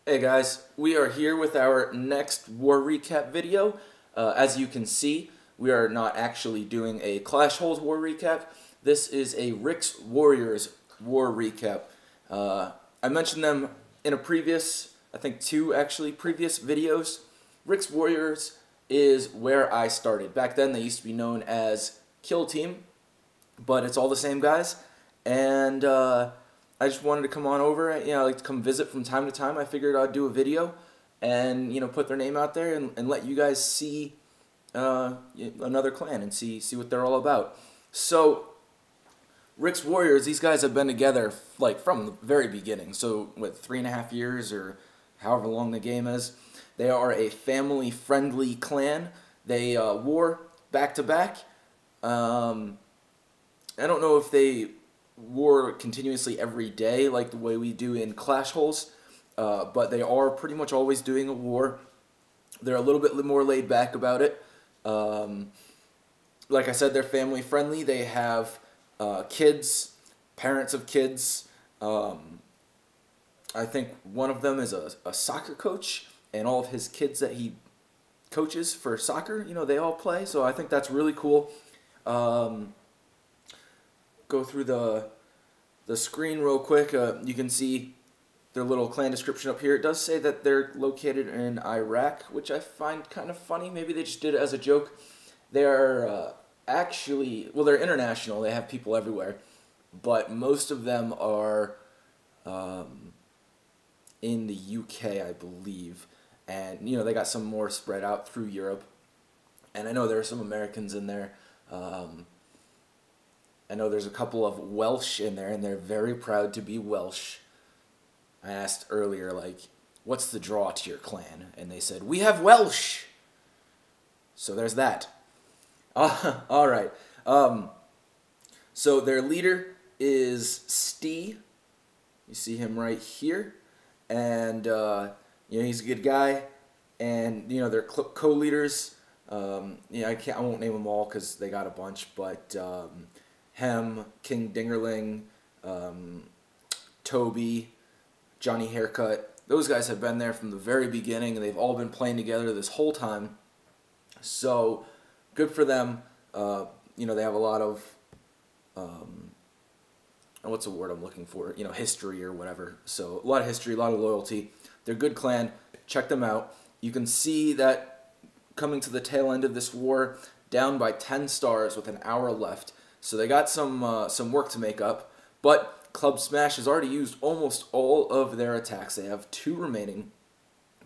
Hey guys, we are here with our next war recap video. As you can see, we are not actually doing a Clash Holes war recap. This is a Rick's Warriors war recap. I mentioned them in a previous, I think two actually, previous videos. Rick's Warriors is where I started. Back then they used to be known as Kill Team, but it's all the same guys. And I just wanted to come on over. I like to come visit from time to time. I figured I'd do a video and put their name out there and let you guys see another clan and see what they're all about. So Rick's Warriors, these guys have been together like from the very beginning. So what, 3.5 years or however long the game is. They are a family-friendly clan. They war back to back. I don't know if they war continuously every day like the way we do in Clash Holes, but they are pretty much always doing a war. They're a little bit more laid back about it. Like I said, they're family friendly. They have kids, parents of kids. I think one of them is a soccer coach, and all of his kids that he coaches for soccer, they all play. So I think that's really cool. Go through the screen real quick. You can see their little clan description up here. It does say that they're located in Iraq, which I find kind of funny. Maybe they just did it as a joke. They are actually, well, they're international. They have people everywhere, but most of them are in the UK, I believe, and they got some more spread out through Europe. And I know there are some Americans in there. I know there's a couple of Welsh in there, and they're very proud to be Welsh. I asked earlier, like, what's the draw to your clan? And they said, we have Welsh! So there's that. Alright. So their leader is Stee. You see him right here. And, he's a good guy. And, their co-leaders, I won't name them all because they got a bunch, but, Hem, King Dingerling, Toby, Johnny Haircut. Those guys have been there from the very beginning, and they've all been playing together this whole time. So, good for them. They have a lot of, what's the word I'm looking for? History or whatever. So, a lot of history, a lot of loyalty. They're a good clan. Check them out. You can see that coming to the tail end of this war, down by 10 stars with an hour left. So they got some work to make up, but Club Smash has already used almost all of their attacks. They have 2 remaining.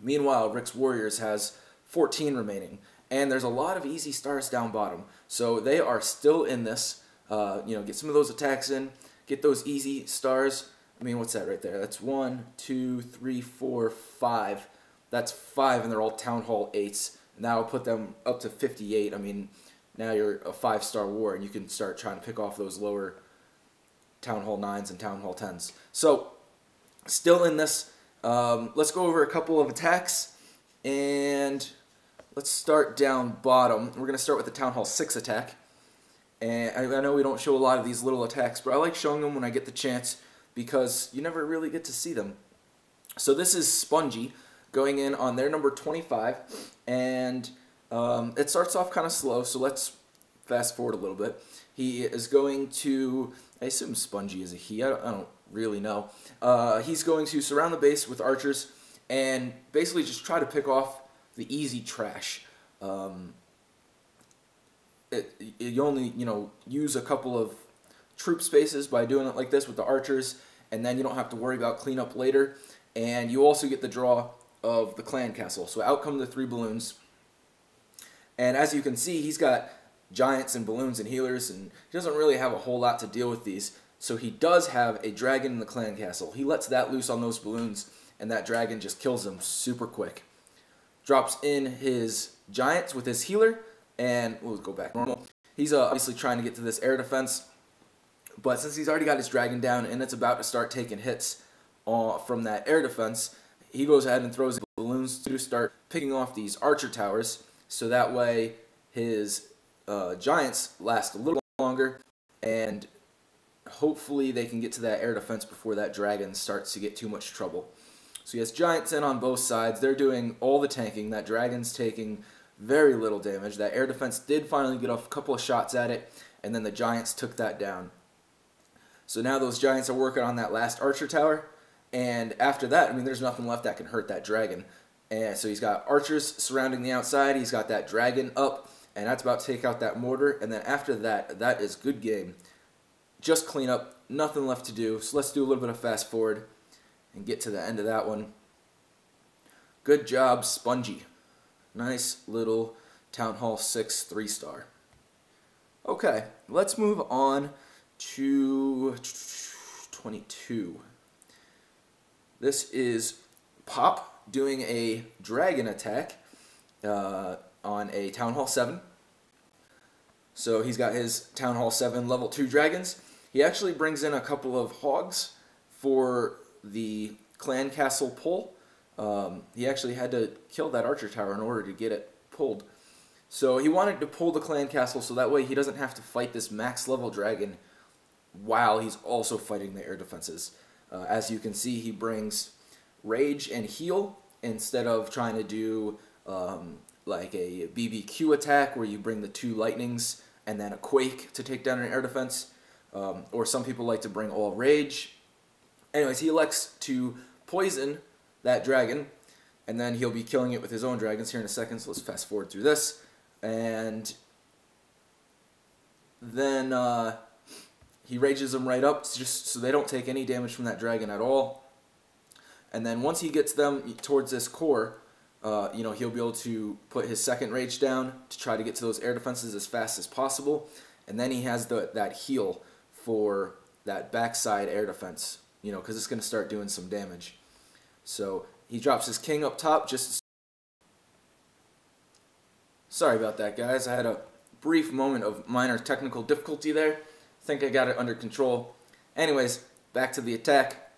Meanwhile, Rick's Warriors has 14 remaining, and there's a lot of easy stars down bottom. So they are still in this. Get some of those attacks in, get those easy stars. I mean, what's that right there? That's 1, 2, 3, 4, 5. That's 5, and they're all Town Hall 8s. And that'll put them up to 58. I mean, now you're a 5-star war, and you can start trying to pick off those lower Town Hall 9s and Town Hall 10s. So, still in this. Let's go over a couple of attacks, and let's start down bottom. We're going to start with the Town Hall 6 attack. And I know we don't show a lot of these little attacks, but I like showing them when I get the chance because you never really get to see them. So this is Spongy going in on their number 25, and it starts off kind of slow, so let's fast forward a little bit. He is going to, I assume Spongy is a he, I don't really know. He's going to surround the base with archers and basically just try to pick off the easy trash. You only, use a couple of troop spaces by doing it like this with the archers, and then you don't have to worry about cleanup later. And you also get the draw of the clan castle. So out come the 3 balloons. And as you can see, he's got giants and balloons and healers, and he doesn't really have a whole lot to deal with these. So he does have a dragon in the clan castle. He lets that loose on those balloons, and that dragon just kills them super quick. Drops in his giants with his healer, and we'll go back normal. He's obviously trying to get to this air defense, but since he's already got his dragon down and it's about to start taking hits from that air defense, he goes ahead and throws balloons to start picking off these archer towers. So that way his giants last a little longer, and hopefully they can get to that air defense before that dragon starts to get too much trouble. So he has giants in on both sides. They're doing all the tanking. That dragon's taking very little damage. That air defense did finally get off a couple of shots at it, and then the giants took that down. So now those giants are working on that last archer tower, and after that, I mean, there's nothing left that can hurt that dragon. And so he's got archers surrounding the outside. He's got that dragon up, and that's about to take out that mortar. And then after that, that is good game. Just clean up. Nothing left to do. So let's do a little bit of fast forward and get to the end of that one. Good job, Spongy. Nice little Town Hall 6 3-star. Okay, let's move on to 22. This is Pop doing a dragon attack on a Town Hall 7. So he's got his Town Hall 7 level 2 dragons. He actually brings in a couple of hogs for the clan castle pull. He actually had to kill that archer tower in order to get it pulled. So he wanted to pull the clan castle so that way he doesn't have to fight this max level dragon while he's also fighting the air defenses. As you can see, he brings rage and heal instead of trying to do like a BBQ attack where you bring the 2 lightnings and then a quake to take down an air defense. Or some people like to bring all rage. Anyways, he elects to poison that dragon, and then he'll be killing it with his own dragons here in a second, so let's fast forward through this. And then he rages them right up, just so they don't take any damage from that dragon at all. And then once he gets them towards this core, you know, he'll be able to put his second rage down to try to get to those air defenses as fast as possible. And then he has that heal for that backside air defense, you know, because it's going to start doing some damage. So he drops his king up top. Sorry about that, guys. I had a brief moment of minor technical difficulty there. I think I got it under control. Anyways, back to the attack.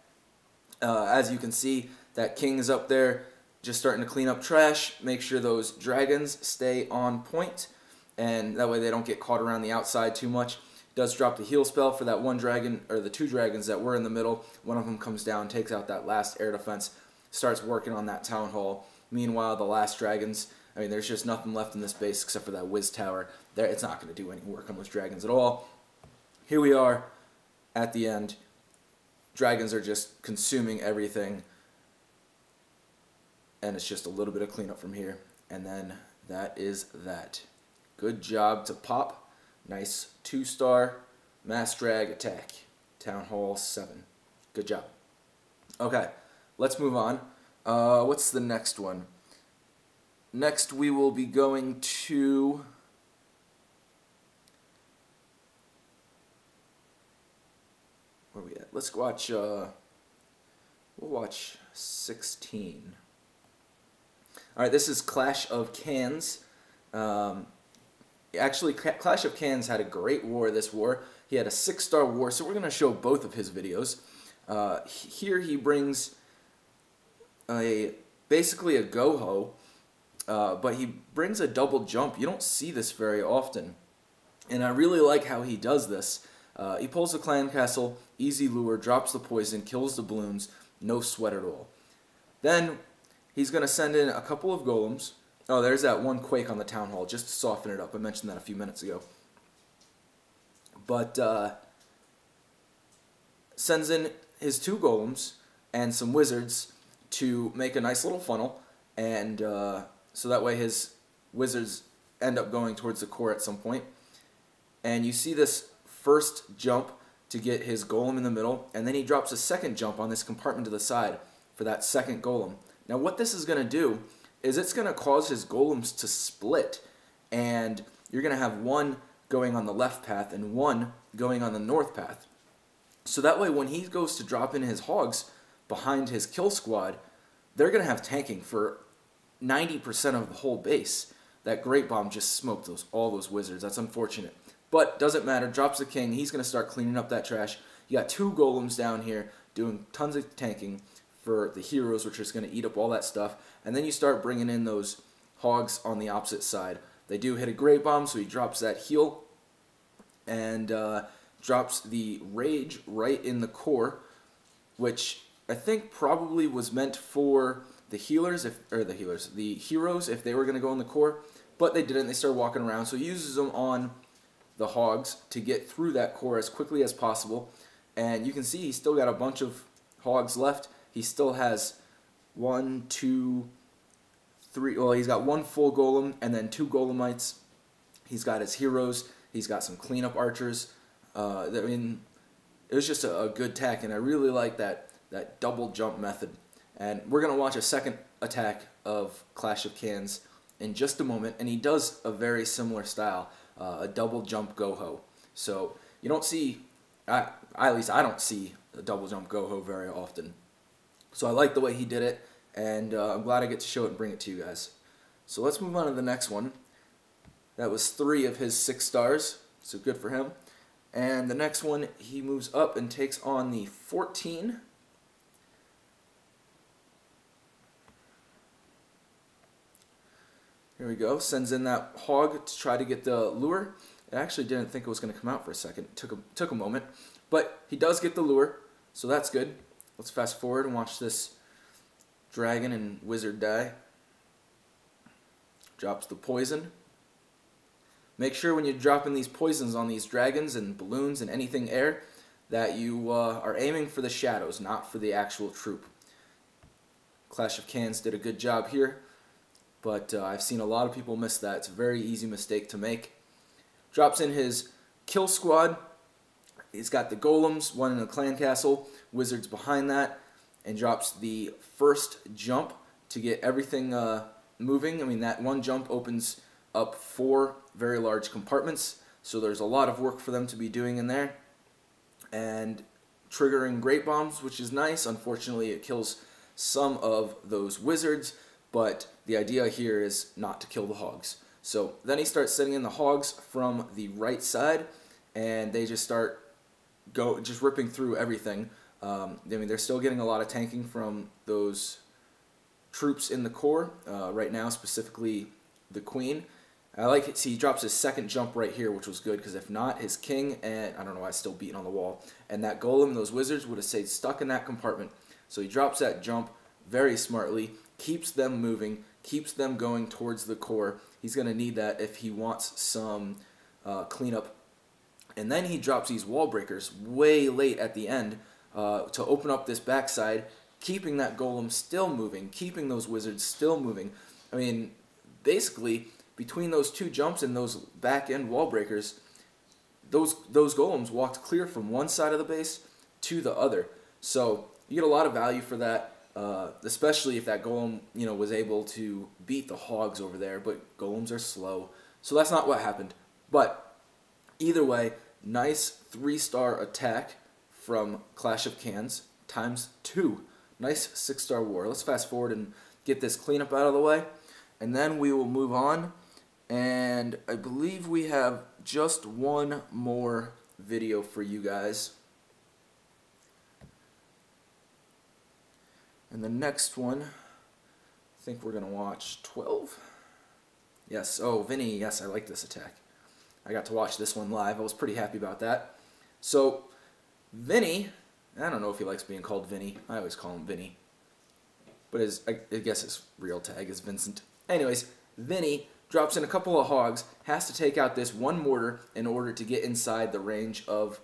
As you can see, that king is up there just starting to clean up trash, make sure those dragons stay on point, and that way they don't get caught around the outside too much. Does drop the heal spell for that one dragon, or the 2 dragons that were in the middle. One of them comes down, takes out that last air defense, starts working on that town hall. Meanwhile, the last dragons, I mean, there's just nothing left in this base except for that whiz tower. There, it's not going to do any work on those dragons at all. Here we are at the end. Dragons are just consuming everything, and it's just a little bit of cleanup from here. And then that is that. Good job to Pop. Nice 2-star mass drag attack. Town Hall 7. Good job. Okay, let's move on. What's the next one? Next we will be going to... Where are we at? Let's watch... we'll watch 16. Alright, this is Clash of Cans. Actually, Clash of Cans had a great war this war. He had a 6-star war, so we're going to show both of his videos. Here he brings basically a go-ho, but he brings a double jump. You don't see this very often, and I really like how he does this. He pulls the clan castle, easy lure, drops the poison, kills the balloons, no sweat at all. Then he's going to send in a couple of golems. Oh, there's that one quake on the town hall, just to soften it up. I mentioned that a few minutes ago. But sends in his 2 golems and some wizards to make a nice little funnel, and so that way his wizards end up going towards the core at some point. And you see this first jump to get his golem in the middle, and then he drops a second jump on this compartment to the side for that second golem. Now what this is going to do is it's going to cause his golems to split, and you're going to have one going on the left path and one going on the north path. So that way when he goes to drop in his hogs behind his kill squad, they're going to have tanking for 90% of the whole base. That Great Bomb just smoked all those wizards. That's unfortunate. But doesn't matter. Drops the king. He's going to start cleaning up that trash. You got 2 golems down here doing tons of tanking for the heroes, which is going to eat up all that stuff. And then you start bringing in those hogs on the opposite side. They do hit a Great Bomb, so he drops that heal and drops the rage right in the core, which I think probably was meant for the healers, the heroes, if they were going to go in the core, but they didn't. They started walking around, so he uses them on the hogs to get through that core as quickly as possible. And you can see he's still got a bunch of hogs left. He still has 1, 2, 3. Well, he's got 1 full golem and then 2 golemites. He's got his heroes. He's got some cleanup archers. I mean, it was just a good attack, and I really like that double jump method. And we're going to watch a second attack of Clash of Clans in just a moment, and he does a very similar style, a double jump go-ho. So you don't see, at least I don't see a double jump go-ho very often. So I like the way he did it, and I'm glad I get to show it and bring it to you guys. So let's move on to the next one. That was 3 of his 6 stars, so good for him. And the next one, he moves up and takes on the 14. Here we go. Sends in that hog to try to get the lure. I actually didn't think it was going to come out for a second. It took a moment. But he does get the lure, so that's good. Let's fast forward and watch this dragon and wizard die. Drops the poison. Make sure when you're dropping these poisons on these dragons and balloons and anything air that you are aiming for the shadows, not for the actual troop. Clash of Clans did a good job here, but I've seen a lot of people miss that. It's a very easy mistake to make. Drops in his kill squad. He's got the golems, 1 in the clan castle, wizards behind that, and drops the first jump to get everything moving. I mean, that 1 jump opens up 4 very large compartments, so there's a lot of work for them to be doing in there. And triggering great bombs, which is nice. Unfortunately, it kills some of those wizards, but the idea here is not to kill the hogs. So then he starts setting in the hogs from the right side, and they just start just ripping through everything. I mean, they're still getting a lot of tanking from those troops in the core right now, specifically the queen. I like it. See, he drops his second jump right here, which was good, because if not, his king, and I don't know why it's still beating on the wall, and that golem, those wizards, would have stayed stuck in that compartment. So he drops that jump very smartly, keeps them moving, keeps them going towards the core. He's going to need that if he wants some cleanup. And then he drops these wall breakers way late at the end to open up this backside, keeping that golem still moving, keeping those wizards still moving. I mean, basically, between those 2 jumps and those back-end wall breakers, those golems walked clear from one side of the base to the other. So you get a lot of value for that, especially if that golem, was able to beat the hogs over there. But golems are slow, so that's not what happened. But either way, nice 3-star attack from Clash of Clans times 2. Nice 6-star war. Let's fast forward and get this cleanup out of the way, and then we will move on. And I believe we have just one more video for you guys. And the next one, I think we're going to watch 12. Yes, oh, Vinny, yes, I like this attack. I got to watch this one live. I was pretty happy about that. So, Vinny, I don't know if he likes being called Vinny. I always call him Vinny. But I guess his real tag is Vincent. Anyways, Vinny drops in a couple of hogs, has to take out this 1 mortar in order to get inside the range of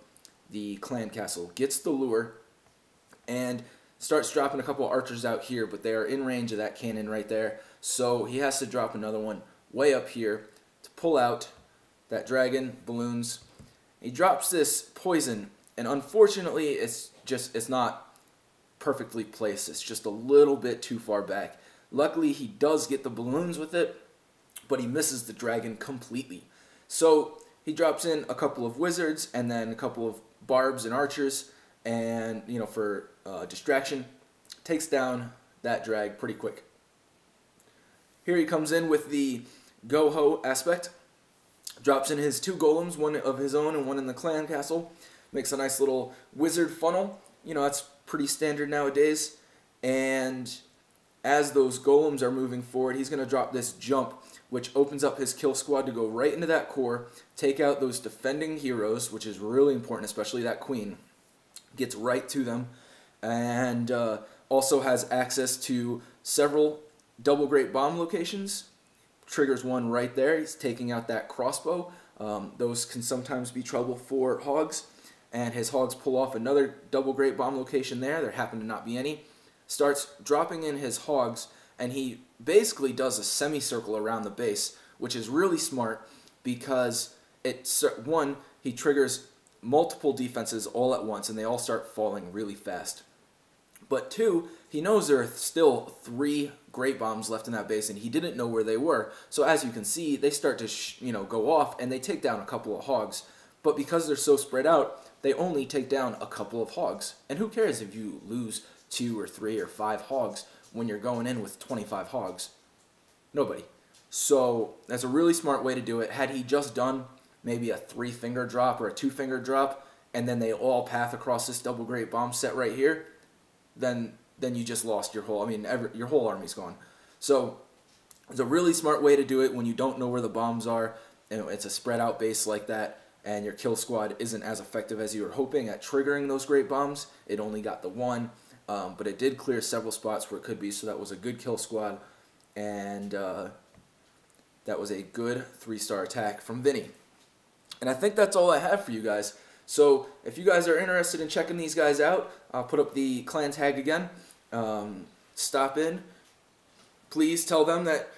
the clan castle. Gets the lure, and starts dropping a couple of archers out here, but they are in range of that cannon right there. So he has to drop another one way up here to pull out that dragon, balloons. He drops this poison, and unfortunately it's not perfectly placed. It's just a little bit too far back. Luckily he does get the balloons with it, but he misses the dragon completely. So he drops in a couple of wizards and then a couple of barbs and archers, and for distraction, takes down that drag pretty quick. Here he comes in with the go-ho aspect. Drops in his 2 golems, 1 of his own and 1 in the clan castle. Makes a nice little wizard funnel. That's pretty standard nowadays. And as those golems are moving forward, he's going to drop this jump, which opens up his kill squad to go right into that core, take out those defending heroes, which is really important, especially that queen. Gets right to them, and also has access to several double great bomb locations. Triggers one right there. He's taking out that crossbow. Those can sometimes be trouble for hogs, and his hogs pull off another double great bomb location there. There happen to not be any. Starts dropping in his hogs, and he basically does a semicircle around the base, which is really smart because he triggers multiple defenses all at once, and they all start falling really fast. But two, he knows there are still 3 great bombs left in that base, and he didn't know where they were. So as you can see, they start to go off, and they take down a couple of hogs. But because they're so spread out, they only take down a couple of hogs. And who cares if you lose 2 or 3 or 5 hogs when you're going in with 25 hogs? Nobody. So that's a really smart way to do it. Had he just done maybe a 3-finger drop or a 2-finger drop, and then they all path across this double great bomb set right here, then you just lost your whole, your whole army's gone. So it's a really smart way to do it when you don't know where the bombs are, and it's a spread out base like that, and your kill squad isn't as effective as you were hoping at triggering those great bombs. It only got the 1, but it did clear several spots where it could be, so that was a good kill squad, and that was a good 3-star attack from Vinny. And I think that's all I have for you guys. So if you guys are interested in checking these guys out, I'll put up the clan tag again. Stop in. Please tell them that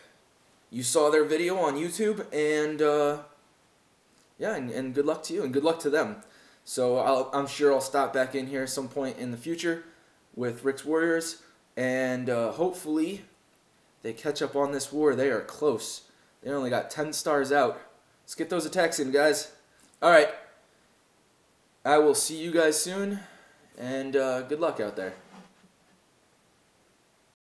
you saw their video on YouTube, and yeah, and good luck to you, and good luck to them. So I'm sure I'll stop back in here at some point in the future with Rick's Warriors, and hopefully they catch up on this war. They are close. They only got 10 stars out. Let's get those attacks in, guys. Alright. I will see you guys soon, and good luck out there.